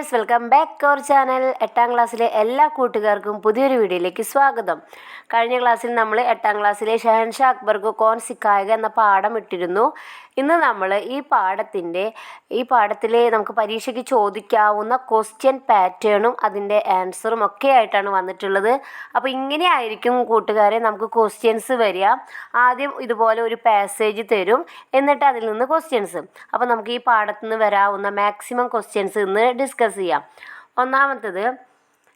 Guys, welcome back to our channel. 8ാം ക്ലാസ്സിലെ എല്ലാ കൂട്ടുകാർക്കും പുതിയൊരു വീഡിയോയിലേക്ക് സ്വാഗതം. കഴിഞ്ഞ ക്ലാസ്സിൽ നമ്മൾ 8ാം ക്ലാസ്സിലെ ഷഹൻഷാ അക്ബർ കോ കോൺ സിഖായേഗ എന്ന പാഠം ഇട്ടിരുന്നു. ഇന്ന് നമ്മൾ ഈ പാഠത്തിലെ നമുക്ക് പരീക്ഷയ്ക്ക് ചോദിക്കാവുന്ന ക്വസ്റ്റ്യൻ പാറ്റേണും അതിൻ്റെ ആൻസറും ഒക്കെ ആയിട്ടാണ് വന്നിട്ടുള്ളത്. അപ്പോൾ ഇങ്ങനെയായിരിക്കും കൂട്ടുകാരെ നമുക്ക് ക്വസ്റ്റ്യൻസ് വരിക. ആദ്യം ഇതുപോലെ ഒരു പാസേജ് തരും, എന്നിട്ട് അതിൽ നിന്ന് ക്വസ്റ്റ്യൻസ്. അപ്പോൾ നമുക്ക് ഈ പാഠത്തിൽ നിന്ന് വരാവുന്ന മാക്സിമം ക്വസ്റ്റ്യൻസ് ഇന്ന് ഡിസ്കസ് ചെയ്യാം. ഒന്നാമത്തത്,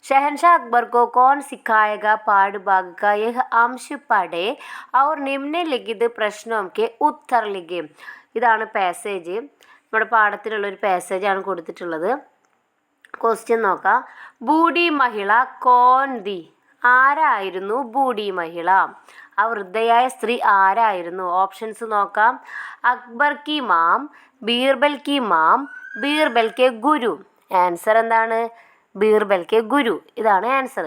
शहनशाह अकबर को कौन सिखाएगा पाठ भाग का यह अंश पढ़े और निम्नलिखित प्रश्नों के उत्तर लिखे. ഇതാണ് പാസേജ്. നമ്മുടെ പാഠത്തിലുള്ളൊരു പാസേജാണ് കൊടുത്തിട്ടുള്ളത്. ക്വസ്റ്റ്യൻ നോക്കാം. ബൂഢി മഹിള കോൻ ദി, ആരായിരുന്നു ബൂഢി മഹിള? ആ വൃദ്ധയായ സ്ത്രീ ആരായിരുന്നു? ഓപ്ഷൻസ് നോക്കാം. അക്ബർ കി മാം, ബീർബൽ കി മാം, ബീർബൽ കെ ഗുരു. ആൻസർ എന്താണ്? ബീർബൽ കെ ഗുരു. ഇതാണ് ആൻസർ.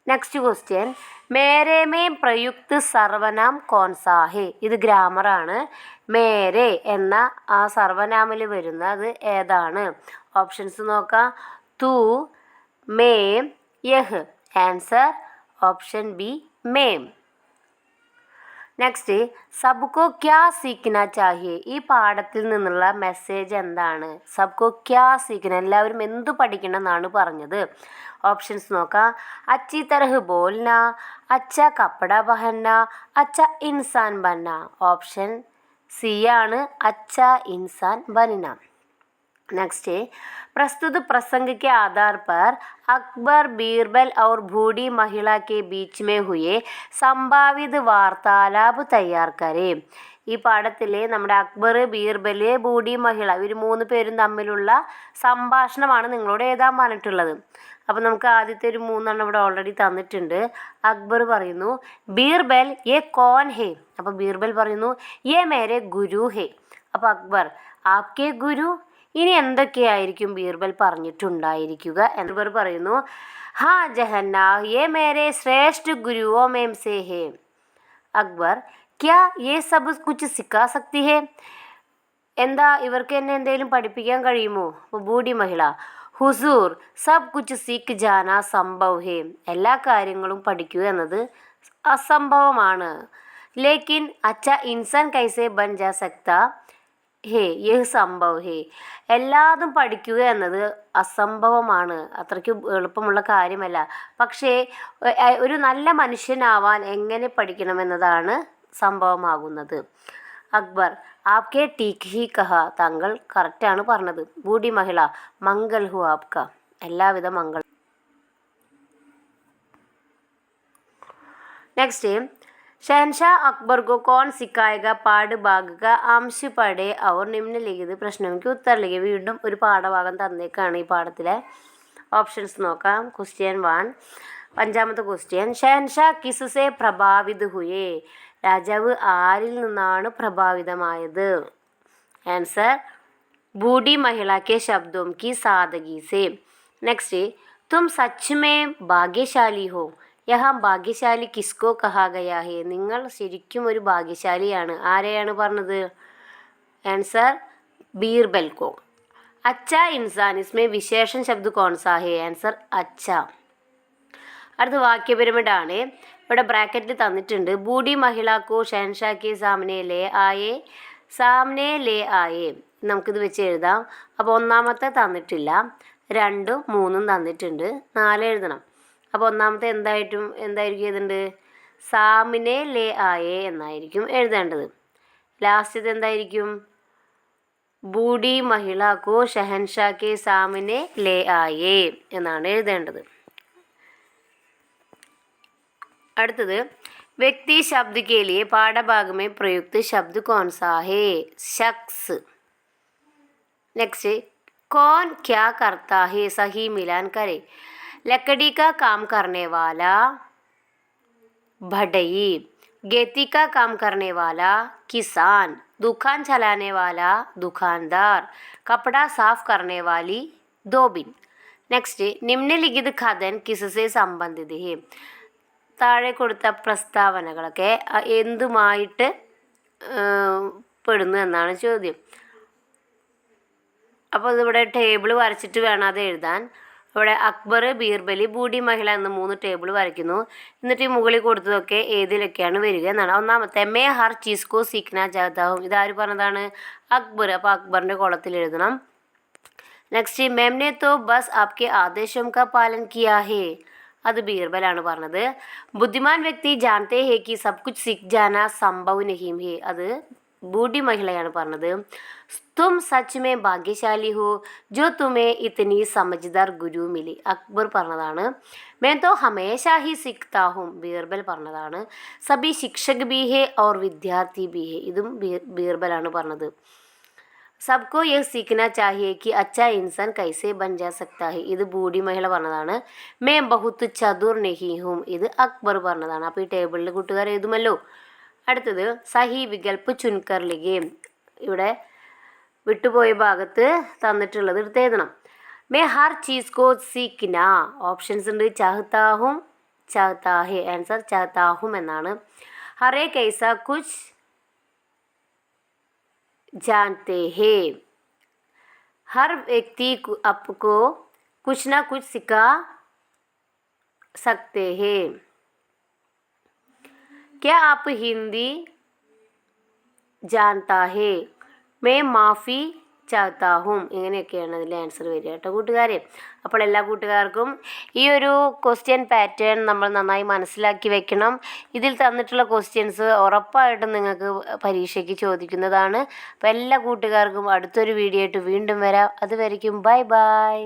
നെക്സ്റ്റ് ക്വസ്റ്റ്യൻ, മേരെ മേ പ്രയുക്ത് സർവനാം കോൺസാഹെ. ഇത് ഗ്രാമറാണ്. മേരെ എന്ന ആ സർവനാമിൽ വരുന്നത് ഏതാണ്? ഓപ്ഷൻസ് നോക്കാം. തു, മേ, യഹ്. ആൻസർ ഓപ്ഷൻ ബി, മേം. നെക്സ്റ്റ്, സബ്കോ ക്യാ സീഖ്ന ചാഹിയെ. ഈ പാഠത്തിൽ നിന്നുള്ള മെസ്സേജ് എന്താണ്? സബ്കോ ക്യാ സീഖ്ന, എല്ലാവരും എന്തു പഠിക്കണം എന്നാണ് പറഞ്ഞത്. ഓപ്ഷൻസ് നോക്കാം. അച്ചി തരഹ് ബോൽന, അച്ച കപ്പട പഹന്ന, അച്ച ഇൻസാൻ ബന്ന. ഓപ്ഷൻ സി ആണ്, അച്ച ഇൻസാൻ ബനന. नेक्स्ट है, प्रस्तुत प्रसंग के आधार पर अकबर, बीरबल और बूढ़ी महिला के बीच में हुए संभावित वार्तालाप तैयार करें. ഈ പാഠത്തിലെ നമ്മുടെ അക്ബർ, ബീർബൽ, ബൂഢി മഹിള ഇവർ 3 പേരും തമ്മിലുള്ള സംഭാഷണമാണ് നിങ്ങളോട് എഴുതാൻ പറഞ്ഞിട്ടുള്ളത്. അപ്പോൾ നമുക്ക് ആദ്യത്തെ ഒരു 3 ഇവിടെ ഓൾറെഡി തന്നിട്ടുണ്ട്. അക്ബർ പറയുന്നു, ബീർബൽ യെ കോൻ ഹേ. അപ്പോൾ ബീർബൽ പറയുന്നു, യെ മേരെ ഗുരു ഹേ. അപ്പോൾ അക്ബർ, ആപ്കെ ഗുരു. ഇനി എന്തൊക്കെയായിരിക്കും ബീർബൽ പറഞ്ഞിട്ടുണ്ടായിരിക്കുക? അക്ബർ പറയുന്നു, ഹാ ജഹന്ന, യെ മേരെ ശ്രേഷ്ഠ ഗുരുവോ മേം സേ ഹേ. അക്ബർ, ക്യാ യെ സബ് കുച്ച് സിക്കാ സക്തി ഹേ. എന്താ ഇവർക്ക് എന്നെ എന്തെങ്കിലും പഠിപ്പിക്കാൻ കഴിയുമോ? ബൂഢി മഹിള, ഹുസൂർ സബ് കുച്ച് സീഖ് ജാന സംഭവ് ഹേ. എല്ലാ കാര്യങ്ങളും പഠിക്കുക എന്നത് അസംഭവമാണ്. ലേക്കിൻ അച്ഛ ഇൻസാൻ കൈസെ ബൻ ജാ സക്താ ഹേ യഹ് സംഭവ് ഹേ. എല്ലാതും പഠിക്കുക എന്നത് അസംഭവമാണ്, അത്രയ്ക്ക് എളുപ്പമുള്ള കാര്യമല്ല. പക്ഷേ ഒരു നല്ല മനുഷ്യനാവാൻ എങ്ങനെ പഠിക്കണമെന്നതാണ് സംഭവമാകുന്നത്. അക്ബർ, ആപ്കെ ടീക്ക് ഹി കഹ. താങ്കൾ കറക്റ്റാണ് പറഞ്ഞത്. ബൂഢി മഹിള, മംഗൾ ഹു ആപ്ക. എല്ലാവിധ മംഗൾ. നെക്സ്റ്റ്, शहनशाह अकबर को कौन सिखाएगा पाठ भाग का अंश पढ़े और निम्नलिखित प्रश्नों के उत्तर लिखे. വീണ്ടും ഒരു പാഠഭാഗം തന്നേക്കാണ് ഈ പാഠത്തിലെ. ഓപ്ഷൻസ് നോക്കാം. ക്വസ്റ്റ്യൻ 1, 5ാമത്തെ ക്വസ്റ്റ്യൻ, ഷഹൻഷാ കിസ്സെ പ്രഭാവിത് ഹുയേ. രാജാവ് ആരിൽ നിന്നാണ് പ്രഭാവിതമായത്? ആൻസർ ബൂഢി മഹിള കെ ശബ്ദോം കി സാദഗി സേ. നെക്സ്റ്റ്, തും സച്ച് മേ ഭാഗ്യശാലി ഹോ. യഹാ ഭാഗ്യശാലി കിസ്കോ കഹാ ഗയാ ഹേ. നിങ്ങൾ ശരിക്കും ഒരു ഭാഗ്യശാലിയാണ്. ആരെയാണ് പറഞ്ഞത്? ആൻസർ ബീർബൽ കോ. അച്ഛ ഇൻസാൻ ഇസ്മേ വിശേഷൻ ശബ്ദ കോൺസാ ഹേ. ആൻസർ അച്ഛ. അടുത്ത വാക്യപിരമിഡാണ്. ഇവിടെ ബ്രാക്കറ്റിൽ തന്നിട്ടുണ്ട്. ബൂഢി മഹിളാക്കോ ഷഹൻഷാ കെ സാമനെ ലേ ആയേ. നമുക്കിത് വെച്ച് എഴുതാം. അപ്പോൾ 1ാമത്തെ തന്നിട്ടില്ല, 2ഉം 3ഉം തന്നിട്ടുണ്ട്, 4 എഴുതണം. അപ്പോൾ 1ാമത്തെ എന്തായിരിക്കും എഴുതേണ്ടത്? സാമിനെ ലേ ആയേ എന്നായിരിക്കും എഴുതേണ്ടത്. ലാസ്റ്റത്തെ എന്തായിരിക്കും? ബൂഢി മഹിളാക്കോ ഷഹൻഷാ കെ സാമിനെ ലേ ആയേ എന്നാണ് എഴുതേണ്ടത്. അടുത്തത്, വ്യക്തി ശബ്ദ കെ ലിയെ പാഠഭാഗമേ പ്രയുക്ത ശബ്ദ കോൺസാ ഹേ. ശഖ്സ്. നെക്സ്റ്റ്, कौन क्या करता है सही मिलान करे. लकड़ी का काम करने वाला बढ़ई, खेती का काम करने वाला किसान, दुकान चलाने वाला दुकानदार, कपड़ा साफ करने वाली धोबिन. നെക്സ്റ്റ്, നിമ്നലിഖിത കഥൻ കിസ്സെ സംബന്ധിത ഹേ. താഴെ കൊടുത്ത പ്രസ്താവനകളൊക്കെ എന്തുമായിട്ട് പെടുന്നു എന്നാണ് ചോദ്യം. അപ്പോൾ ഇതിവിടെ ടേബിൾ വരച്ചിട്ട് വേണം അത് എഴുതാൻ. ഇവിടെ അക്ബർ, ബീർബൽ, ബൂഡി മഹിള എന്ന 3 ടേബിൾ വരയ്ക്കുന്നു. എന്നിട്ട് ഈ മുകളിൽ കൊടുത്തതൊക്കെ ഏതിലൊക്കെയാണ് വരിക എന്നാണ്. ഒന്നാമത്തെ മേ ഹർ ചീസ് കോ സീഖ്ന ചാഹത്താ ഹൂം, ഇതാര് പറഞ്ഞതാണ്? അക്ബർ. അപ്പോൾ അക്ബറിൻ്റെ കോളത്തിൽ എഴുതണം. നെക്സ്റ്റ് मैंने तो बस आपके आदेशों का पालन किया है, അത് ബീർബലാണ് പറഞ്ഞത്. ബുദ്ധിമാൻ വ്യക്തി ജാനത്തെ ഹേ കി സബ് കുച്ച് സിഖ് ജാന സംഭവ് നഹീം ഹേ, അത് ബൂഡി മഹിളയാണ് പറഞ്ഞത്. തും സച്ച് മേ ഭാഗ്യശാലി ഹോ ജോ തുമേ ഇത്തനി സമജ്ദാർ ഗുരു മിലി, അക്ബർ പറഞ്ഞതാണ്. മേ തോ ഹമേശാ ഹി സിഖ്താ ഹൂം, ബീർബൽ പറഞ്ഞതാണ്. സബി ശിക്ഷക് ബി ഹേ ഔർ വിദ്യാർത്ഥി ബി ഹേ, ഇതും ബീർബലാണ് പറഞ്ഞത്. सबको यह सीखना चाहिए कि अच्छा इंसान कैसे बन जा सकता है, ഇത് ബൂഡി മഹിള പറഞ്ഞതാണ്. मैं बहुत चतुर नहीं हूँ, ഇത് അക്ബർ പറഞ്ഞതാണ്. അപ്പോൾ ഈ ടേബിളിൽ കൂട്ടുകാർ എഴുതുമല്ലോ. അടുത്തത് സഹി വികൽപ്പ് ചുൻകർ ലിഖേ, ഇവിടെ വിട്ടുപോയ ഭാഗത്ത് തന്നിട്ടുള്ളത് എടുത്ത് എഴുതണം. मैं हर चीज़ को सीखना, ഓപ്ഷൻസ് ഉണ്ട്. चाहता हूँ, चाहता है, ആൻസർ चाहता हूँ എന്നാണ്. हर एक ऐसा कुछ जानते हैं, हर व्यक्ति आपको कुछ ना कुछ सिखा सकते हैं. क्या आप हिंदी जानता है? मैं माफ़ी ചാഹത്താ ഹൂം, ഇങ്ങനെയൊക്കെയാണ് അതിൽ ആൻസർ വരിക കേട്ടോ കൂട്ടുകാരെ. അപ്പോൾ എല്ലാ കൂട്ടുകാർക്കും ഈ ഒരു ക്വസ്റ്റ്യൻ പാറ്റേൺ നമ്മൾ നന്നായി മനസ്സിലാക്കി വെക്കണം. ഇതിൽ തന്നിട്ടുള്ള ക്വസ്റ്റ്യൻസ് ഉറപ്പായിട്ടും നിങ്ങൾക്ക് പരീക്ഷയ്ക്ക് ചോദിക്കുന്നതാണ്. അപ്പോൾ എല്ലാ കൂട്ടുകാർക്കും അടുത്തൊരു വീഡിയോ ആയിട്ട് വീണ്ടും വരാം. അതുവരയ്ക്കും ബൈ ബൈ.